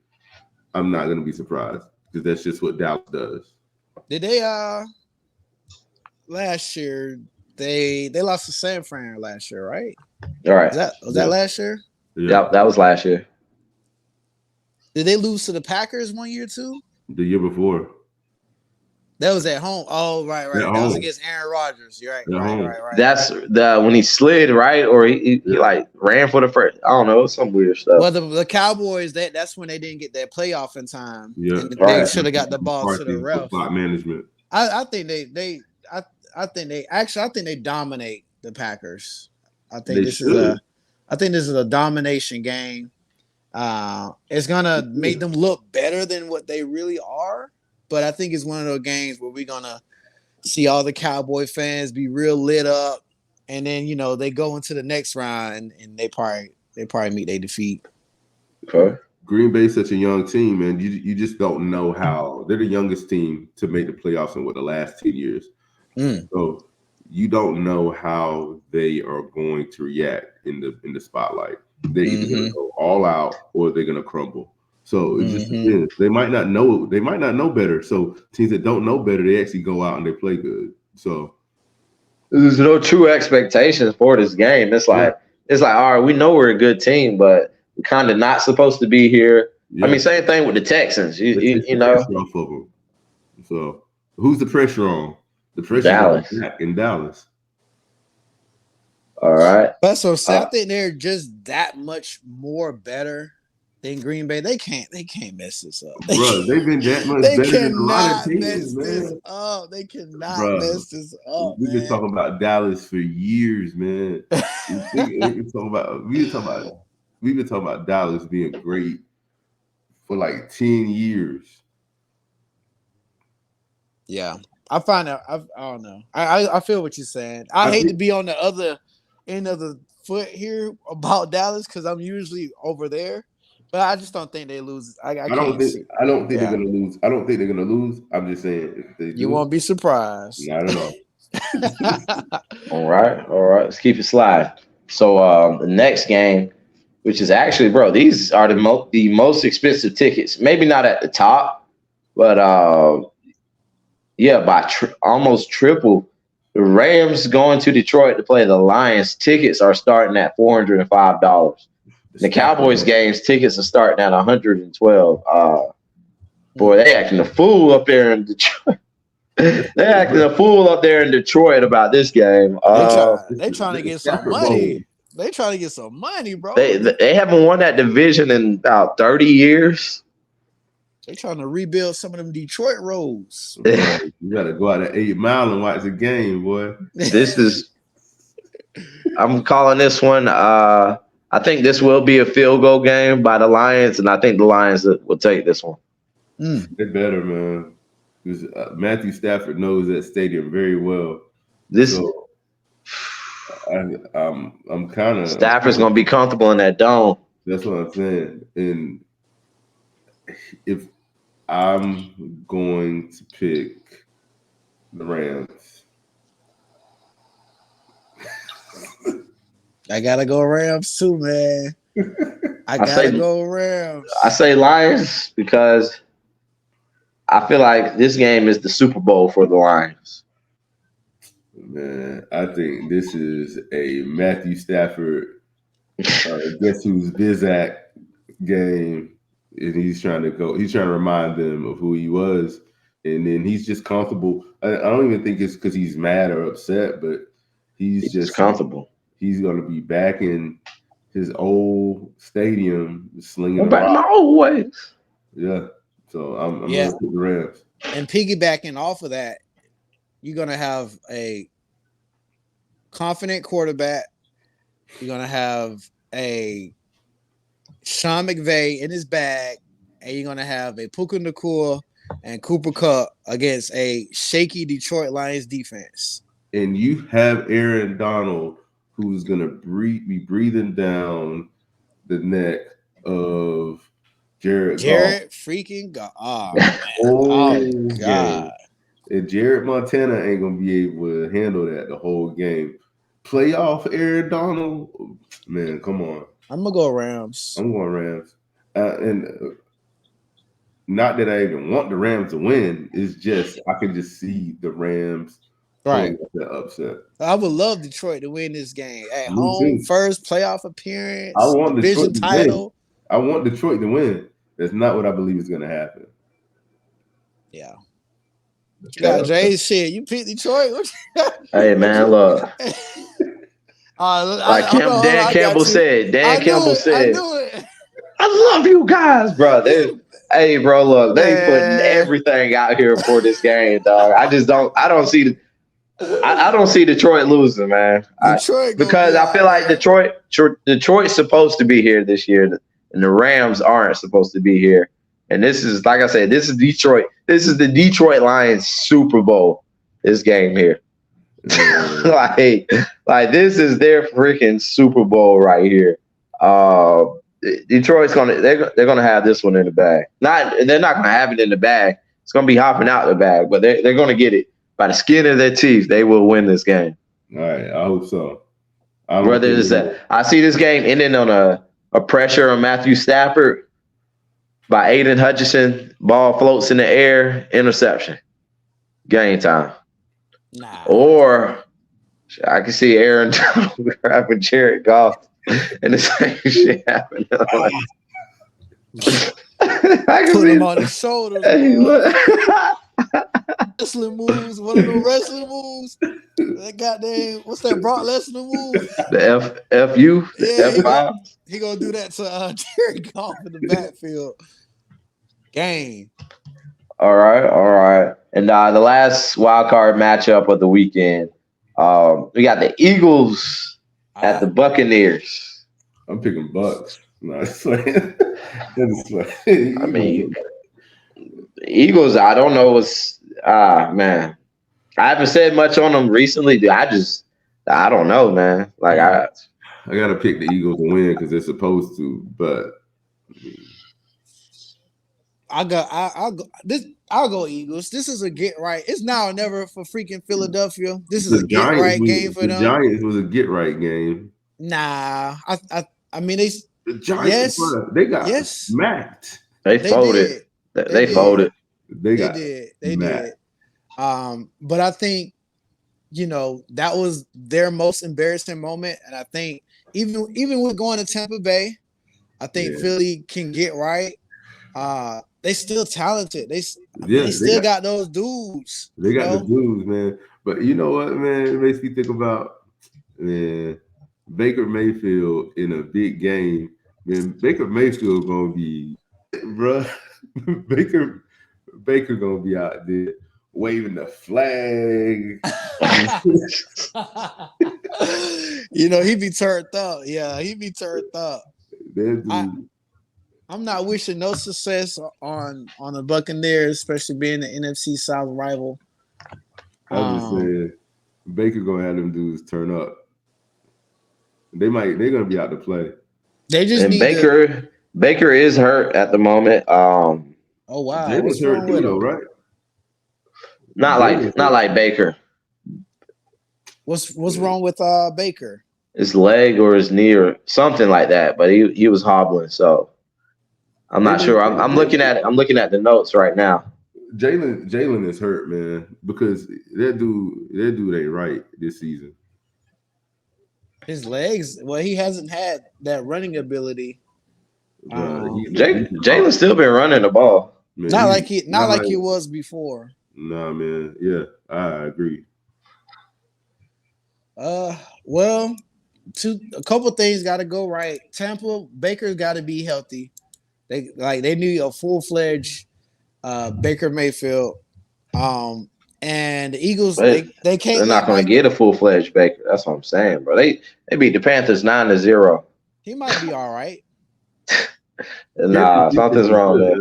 I'm not going to be surprised because that's just what Dallas does. Did they last year they lost to San Fran last year, right? All right. Was that last year? Yeah, that was last year. Did they lose to the Packers one year too? The year before. That was at home. Oh, right. That was against Aaron Rodgers. You're right. Right. That's when he slid, right? Or he like ran for the first. I don't know, some weird stuff. Well, the Cowboys, that's when they didn't get their playoff in time. Yeah, and they should have got the ball to the refs. Management. I think they dominate the Packers. I think this is a domination game. It's gonna make them look better than what they really are. But I think it's one of those games where we're gonna see all the Cowboy fans be real lit up, and then they go into the next round and they probably meet their defeat. Okay. Green Bay's such a young team, man. You just don't know how they're the youngest team to make the playoffs in the last 10 years. So you don't know how they are going to react in the spotlight. They're either going to go all out or they're going to crumble. So it just depends. They might not know. They might not know better. So teams that don't know better, they actually go out and they play good. So there's no true expectations for this game. It's like all right, we know we're a good team, but we're kind of not supposed to be here. Yeah. I mean, same thing with the Texans. You know, pressure off of them. So who's the pressure on? The pressure Dallas. In Dallas. All right. But so I think they're just that much more better than Green Bay. They can't mess this up. Bro, they've been that much better than a lot of teams, man. They cannot mess this up. We've been talking about Dallas for years, man. We've been talking about Dallas being great for like 10 years. Yeah. I find out. I don't know. I feel what you're saying. I hate to be on the other end of the foot here about Dallas because I'm usually over there, but I just don't think they lose. I don't think they're gonna lose. I don't think they're gonna lose. I'm just saying if they do, you won't be surprised. Not at all. All right. Let's keep it slide. So the next game, which is actually, bro, these are the most expensive tickets. Maybe not at the top, but by almost triple. The Rams going to Detroit to play the Lions. Tickets are starting at $405. The Cowboys games tickets are starting at $112. Boy, they acting a fool up there in Detroit. They're acting a fool up there in Detroit about this game. They trying to get some money. They trying to get some money, bro. They haven't won that division in about 30 years. They trying to rebuild some of them Detroit roads. You got to go out at 8 Mile and watch the game, boy. I'm calling this one. I think this will be a field goal game by the Lions, and I think the Lions will take this one. They better, man. Because Matthew Stafford knows that stadium very well. I'm kind of Stafford's gonna be comfortable in that dome. That's what I'm saying. And if I'm going to pick the Rams, I gotta go Rams too, man. I gotta go Rams. I say Lions because I feel like this game is the Super Bowl for the Lions. Man, I think this is a Matthew Stafford guess who's Bizak game. And he's trying to remind them of who he was. And then he's just comfortable. I don't even think it's because he's mad or upset, but he's just comfortable. He's going to be back in his old stadium slinging I'm back in my old ways. Yeah. So I'm going to pick the Rams. And piggybacking off of that, you're going to have a confident quarterback. You're going to have a Sean McVay in his bag, and you're going to have a Puka Nacua and Cooper Kupp against a shaky Detroit Lions defense. And you have Aaron Donald, who's going to be breathing down the neck of Jared freaking God. Oh God. And Jared Montana ain't going to be able to handle that the whole game. Playoff Aaron Donald, man, come on. I'm going to go Rams. I'm going Rams. And not that I even want the Rams to win. It's just I can just see the Rams right the upset. I would love Detroit to win this game. At home, first playoff appearance, I want division title. I want Detroit to win. That's not what I believe is going to happen. Yeah. God, Jay, shit, you picked Detroit? Hey, man, look. Like Dan Campbell said. I love you guys, bro. Hey, bro, look, they putting everything out here for this game, dog. I don't see Detroit losing, man. Because I feel like Detroit's supposed to be here this year. and the Rams aren't supposed to be here. And this is, like I said, this is Detroit. This is the Detroit Lions Super Bowl. This game here, like, this is their freaking Super Bowl right here. Uh, Detroit's they're gonna have this one in the bag. They're not gonna have it in the bag. It's gonna be hopping out the bag, but they're gonna get it by the skin of their teeth. They will win this game. All right, I hope so. Whether it's that, I see this game ending on a pressure on Matthew Stafford by Aiden Hutchinson. Ball floats in the air, interception. Game time. Nah. Or I can see Aaron grabbing Jared Goff and the same shit happening. I can put him on his shoulders. Wrestling moves, one of the wrestling moves. That goddamn, what's that Brock Lesnar move? The FU, the F5. He gonna do that to Jared Goff in the backfield. Game. All right. And the last wild card matchup of the weekend, we got the Eagles at the Buccaneers. I'm picking Bucks. No, it's like, I mean, the Eagles, I don't know what's man. I haven't said much on them recently. Dude. I don't know, man. Like I gotta pick the Eagles to win because they're supposed to, but I'll go Eagles. This is a get right. It's now or never for freaking Philadelphia. This is a get right game for them. The Giants was a get right game. Nah, I mean the Giants. They got smacked. They folded. They folded. They did. But I think, that was their most embarrassing moment. And I think even with going to Tampa Bay, I think Philly can get right. They still talented. They still got those dudes. They got the dudes, man. But you know what, man? It makes me think about, man, Baker Mayfield in a big game. Man, Baker Mayfield gonna be, bruh. Baker gonna be out there waving the flag. He be turned up. Yeah, he be turned up. I'm not wishing no success on the Buccaneers, especially being the NFC South rival. I'm just saying, Baker gonna have them dudes turn up. They're gonna be out to play. They just need Baker is hurt at the moment. Oh wow, Jalen's hurt too, though, right? Not like Baker. What's wrong with Baker? His leg or his knee or something like that, but he was hobbling. So I'm not sure. I'm looking at the notes right now. Jalen is hurt, man, because that dude ain't right this season. His legs, well, he hasn't had that running ability. Jalen's still been running the ball. Man, not like he was before. Nah, man. Yeah, I agree. Well, a couple things got to go right. Tampa, Baker's got to be healthy. They need a full-fledged Baker Mayfield. And the Eagles, they can't. They're not going to get a full-fledged Baker. That's what I'm saying, bro. They beat the Panthers 9-0. He might be all right. Nah, something's wrong there.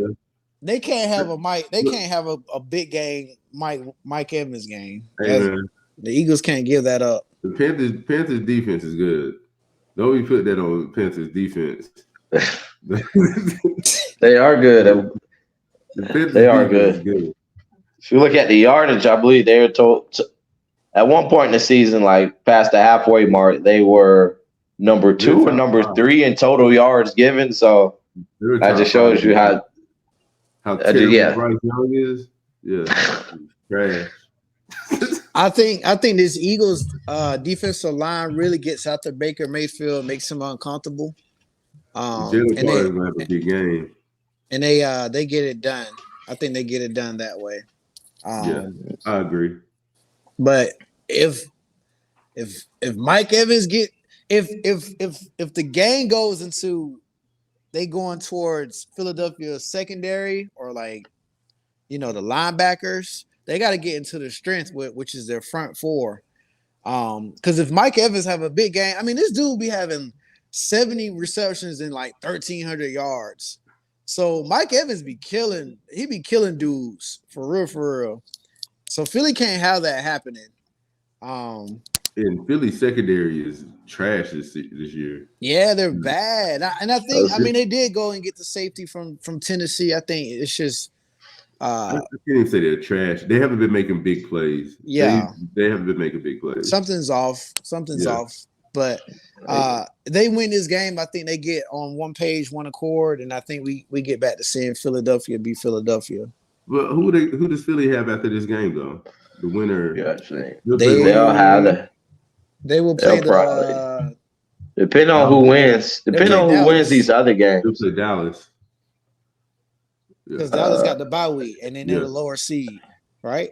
They can't have a Mike. They can't have a big game, Mike Evans game. Hey, the Eagles can't give that up. The Panthers defense is good. Don't we put that on Panthers defense? They are good. They are good. If you look at the yardage, I believe they were told at one point in the season, like past the halfway mark, they were number 2 or number 3 in total yards given. So that just shows you how terrible Bryce Young is. Yeah, trash. I think this Eagles defensive line really gets after Baker Mayfield, makes him uncomfortable. Jalen Carter's gonna have a big game, and they get it done. I think they get it done that way. Yeah, I agree. But if Mike Evans if the game goes into they going towards Philadelphia secondary or the linebackers, they got to get into the strength which is their front four. Because if Mike Evans have a big game, I mean, this dude be having 70 receptions and like 1,300 yards. So Mike Evans be killing dudes for real, for real. So Philly can't have that happening. And Philly secondary is trash this year. Yeah, they're bad. I think they did go and get the safety from Tennessee. I think it's just I can't even say they're trash. They haven't been making big plays. Yeah. They haven't been making big plays. Something's off. But they win this game. I think they get on one page, one accord, and I think we get back to seeing Philadelphia be Philadelphia. But who does Philly have after this game though? The winner. Yeah, they'll have the. They will play depending on who wins. Depending on who wins these other games. They'll play Dallas. Because Dallas got the bye week, and then they're the lower seed, right?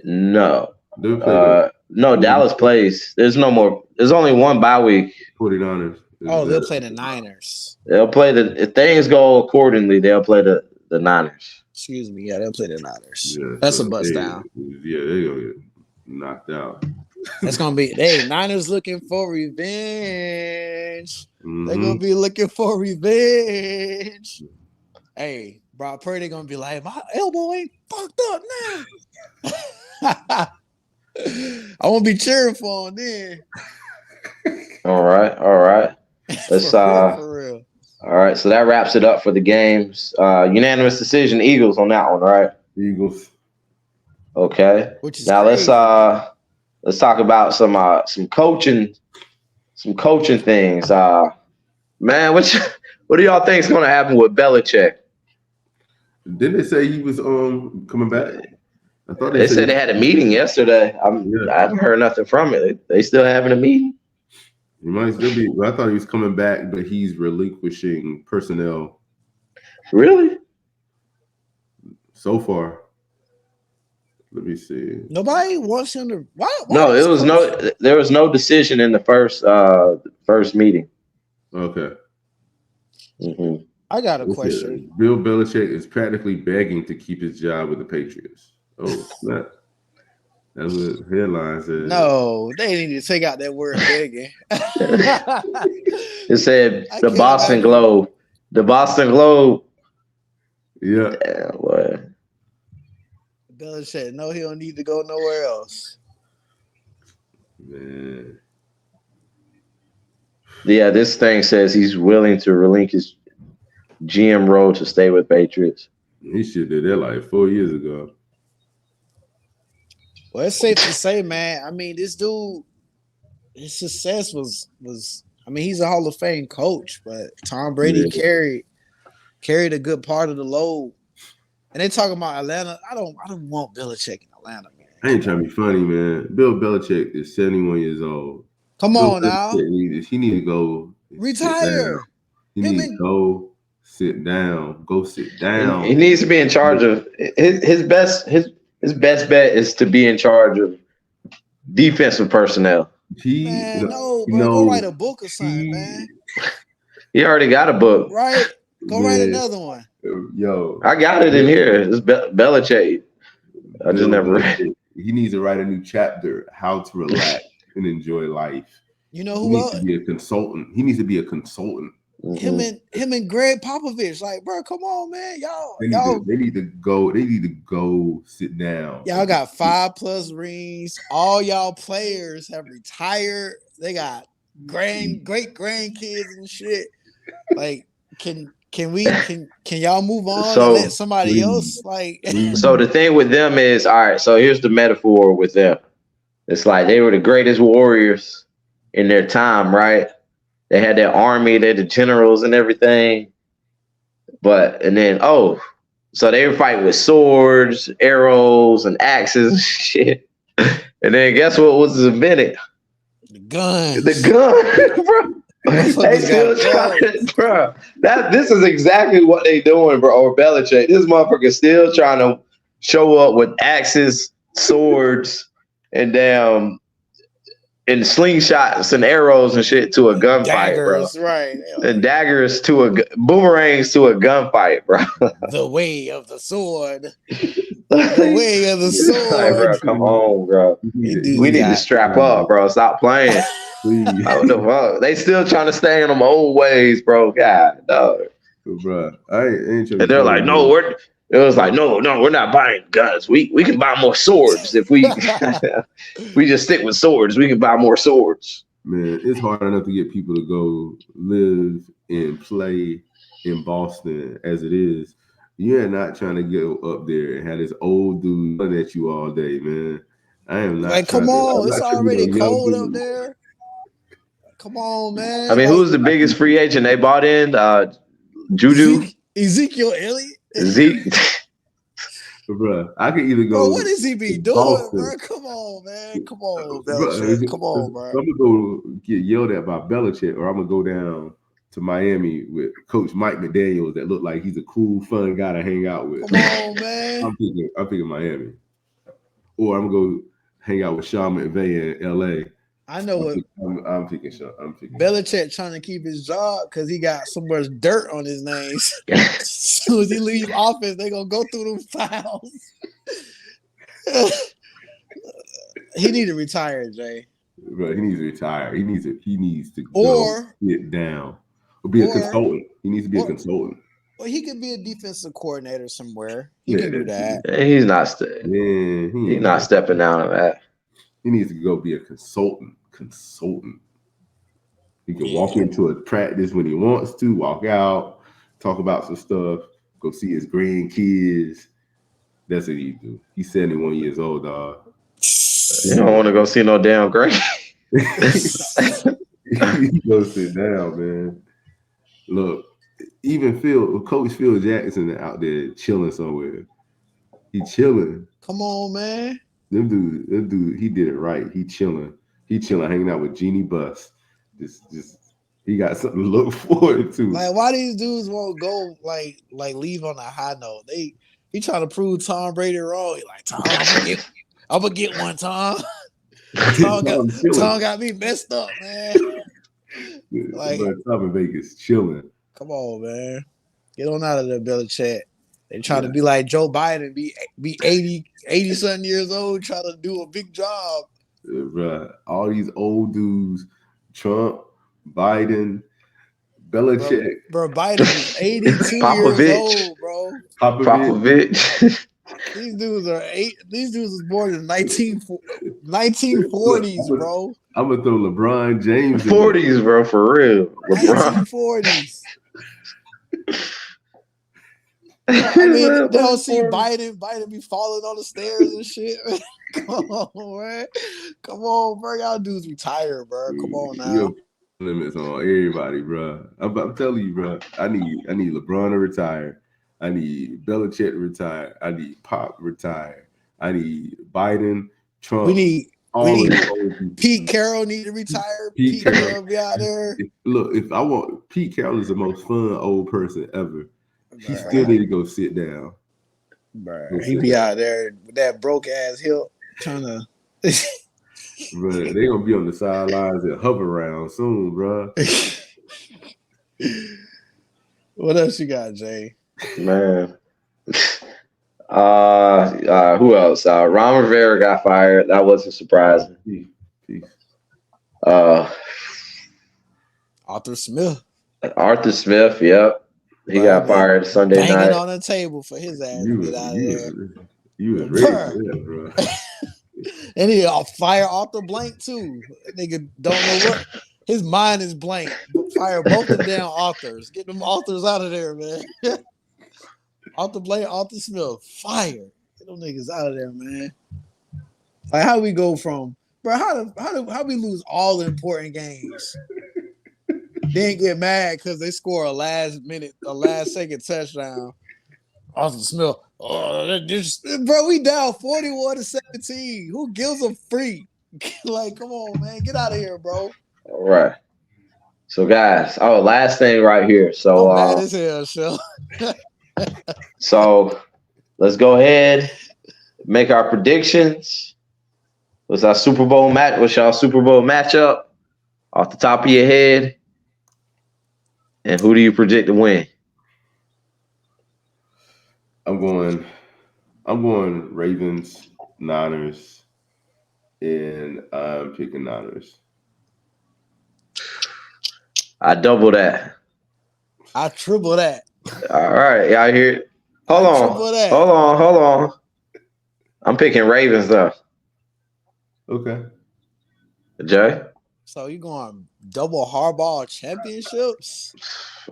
No. No, Dallas plays. There's no more. There's only one bye week. 49ers. Oh, they'll play the Niners. They'll play if things go accordingly, they'll play the Niners. Excuse me. Yeah, they'll play the Niners. Yeah, that's a bust down. Yeah, they're going to get knocked out. That's going to be, Niners looking for revenge. Mm-hmm. They're going to be looking for revenge. Hey, Brock Purdy going to be like, my elbow ain't fucked up now. I won't be cheering for him then. All right. Let's for real. All right, so that wraps it up for the games. Unanimous decision, Eagles on that one, right? Eagles. Okay. Which is now crazy. let's talk about some coaching things. Man, what do y'all think is going to happen with Belichick? Didn't they say he was coming back? I thought they said they had a meeting yesterday. I haven't heard nothing from it. They still having a meeting? He might still be. I thought he was coming back, but he's relinquishing personnel. Really? So far. Let me see. Nobody wants him to. Why no, there was no decision in the first meeting. Okay. Mm-hmm. I got a question. Bill Belichick is practically begging to keep his job with the Patriots. Oh, snap. That's what the headline says. No, they need to take out that word begging. It said the Boston Globe. The Boston Globe. Yeah. Damn, what? Belichick, no, he don't need to go nowhere else. Man. Yeah, this thing says he's willing to relinquish GM role to stay with Patriots. He should have did that like 4 years ago. Well, it's safe to say, man. I mean, this dude, his success was. I mean, he's a Hall of Fame coach, but Tom Brady carried a good part of the load. And they talking about Atlanta. I don't want Belichick in Atlanta, man. I ain't trying to be funny, man. Bill Belichick is 71 years old. Come on now. He need to go retire. He needs to go sit down. Go sit down. He needs to be in charge of his best bet is to be in charge of defensive personnel. Go write a book or something, man. He already got a book. Right. Go write another one. Yo. I got it in here. It's Belichick. I just never read it. He needs to write a new chapter, how to relax and enjoy life. You know who else? He needs to be a consultant. He needs to be a consultant. Mm-hmm. Him and Greg Popovich, like, bro, come on, man, They need to go sit down. Y'all got 5+ rings. All y'all players have retired. They got great grandkids and shit. Like, can y'all move on and let somebody else like? So the thing with them is, all right. So here's the metaphor with them. It's like they were the greatest warriors in their time, right? They had their army, they had the generals and everything. So they were fighting with swords, arrows, and axes and shit. And then guess what was invented? The gun. The gun, bro. They still trying, bro. This is exactly what they doing, bro. Or Belichick. This motherfucker still trying to show up with axes, swords, and and slingshots and arrows and shit to a gunfight, bro. Right. And daggers to boomerangs to a gunfight, bro. The way of the sword. The way of the Like, bro, sword. come on, bro. These We dudes need to got strap up, bro. Stop playing. Please, What the fuck? They still trying to stay in them old ways, bro. God, dog. bro. I ain't trying to And they're like, no, we're. It was like, no, we're not buying guns. We can buy more swords if we we just stick with swords. We can buy more swords. Man, it's hard enough to get people to go live and play in Boston as it is. You're not trying to go up there and have this old dude yelling at you all day, man. I am not like, trying come to. on, I'm it's not trying to be already no young cold up dude. there. Come on, I man. mean, Like who's the biggest free agent they bought in? Juju, Ezekiel Elliott. Zeke. Bro, I could either Bro, go what is he be to doing, Boston. bro? Come on, man. Come on, Bro, Belichick. Come on, bro. I'm gonna go get yelled at by Belichick, or I'm gonna go down to Miami with Coach Mike McDaniels that look like he's a cool, fun guy to hang out with. Come on, man. I'm picking Miami, or I'm gonna go hang out with Sean McVay in LA. I know what I'm picking Sean. I'm picking Belichick trying to keep his job because he got so much dirt on his name. As soon as he leaves office, they gonna go through them files. He need to retire, Jay. Bro, he needs to retire. He needs to Or go sit down or be a consultant. He needs to be a consultant. Or he could be a defensive coordinator somewhere. He can do that. He's not. He's not stepping down on that. He needs to go be a consultant. He can walk into a practice when he wants to, walk out, talk about some stuff, go see his grandkids. That's what he do. He's 71 years old, dog. You don't want to go see no damn great. He go sit down, man. Look, even Coach Phil Jackson out there chilling somewhere. He chilling. Come on, man. Them dude, he did it right. He chilling, hanging out with Jeannie Buss. Just he got something to look forward to. Like, why these dudes won't go like leave on a high note? He trying to prove Tom Brady wrong. He like, Tom, I'm gonna get one, Tom. Tom got me messed up, man. Like, Tom in Vegas chilling. Come on, man. Get on out of there, Belichick. They trying to be like Joe Biden, be 80 something years old, trying to do a big job. Bruh, all these old dudes, Trump, Biden, Belichick. Bro, Biden is 82 years old, bro. Popovich. These dudes was born in 1940s, bro. I'm gonna throw LeBron James 40s, bro, for real. LeBron 1940s. I mean, they don't see Biden be falling on the stairs and shit. Come on, man. Come on, bro. Y'all dudes retire, bro. Come on now. Limits on everybody, bro. I'm telling you, bro. I need LeBron to retire. I need Belichick to retire. I need Pop to retire. I need Biden, Trump. We need Pete Carroll need to retire. Pete Carroll be out there. If I want Pete Carroll is the most fun old person ever. He still need to go sit down. Bruh, he be out there with that broke ass hip trying to. Bro, they gonna be on the sidelines and hover around soon, bro. What else you got, Jay? Man. Who else? Ron Rivera got fired. That wasn't surprising. Peace. Arthur Smith. Yep. He got fired Sunday night. On the table for his ass to get out of there. You was ready for that, bro. And he fire Arthur Blank too. Nigga don't know what his mind is blank. Fire both of them damn authors. Get them authors out of there, man. Arthur Blank, Arthur Smith, fire. Get them niggas out of there, man. Like how we go from, bro? How we lose all the important games? Then get mad because they score a last second touchdown. Arthur Smith. Bro, we down 41-17. Who gives a freak? Like, come on, man. Get out of here, bro. All right. So, guys, last thing right here. So, I'm mad as hell, Shell. So, let's go ahead, make our predictions. What's our Super Bowl match? What's y'all Super Bowl matchup off the top of your head? And who do you predict to win? I'm going I'm going Ravens, Niners, and I'm picking Niners. I double that. I triple that. All right, y'all hear it? I triple that. Hold on. I'm picking Ravens though. Okay. Jay? So you going double Harbaugh championships?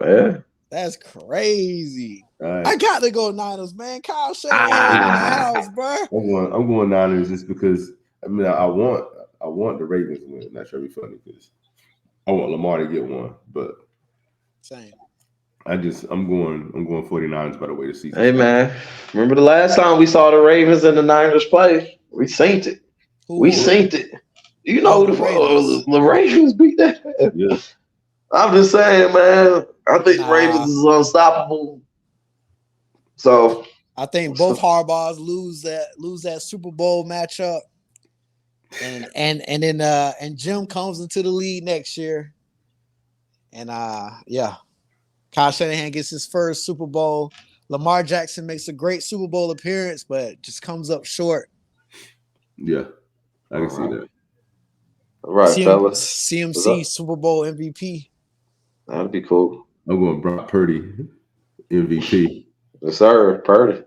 Yeah. That's crazy. All right. I got to go Niners, man. Kyle Shanahan in the house, bro. I'm going Niners just because I mean I want the Ravens to win. That's really funny because I want Lamar to get one, but Same. I'm going 49ers by the way the season. Hey man, remember the last time we saw the Ravens and the Niners play? We synced it. Who won? It. You know the Ravens. The Ravens beat that. Yeah. I'm just saying, man. I think the Nah. Ravens is unstoppable. So I think both Harbaughs lose that Super Bowl matchup, and Jim comes into the lead next year, and yeah, Kyle Shanahan gets his first Super Bowl. Lamar Jackson makes a great Super Bowl appearance, but just comes up short. Yeah, I can see that. All right, fellas. CMC Super Bowl MVP. That'd be cool. I'm going Brock Purdy MVP. Yes, sir. Purdy.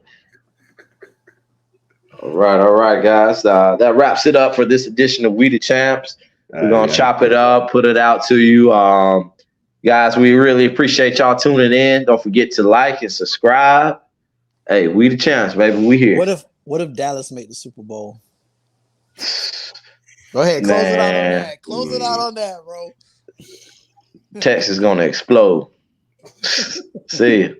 All right, guys. That wraps it up for this edition of We the Champs. We're gonna chop it up, put it out to you. Guys, we really appreciate y'all tuning in. Don't forget to like and subscribe. Hey, We the Champs, baby. We here. What if Dallas made the Super Bowl? Go ahead, close it out on that. Close it out on that, bro. Texas is gonna explode. See ya.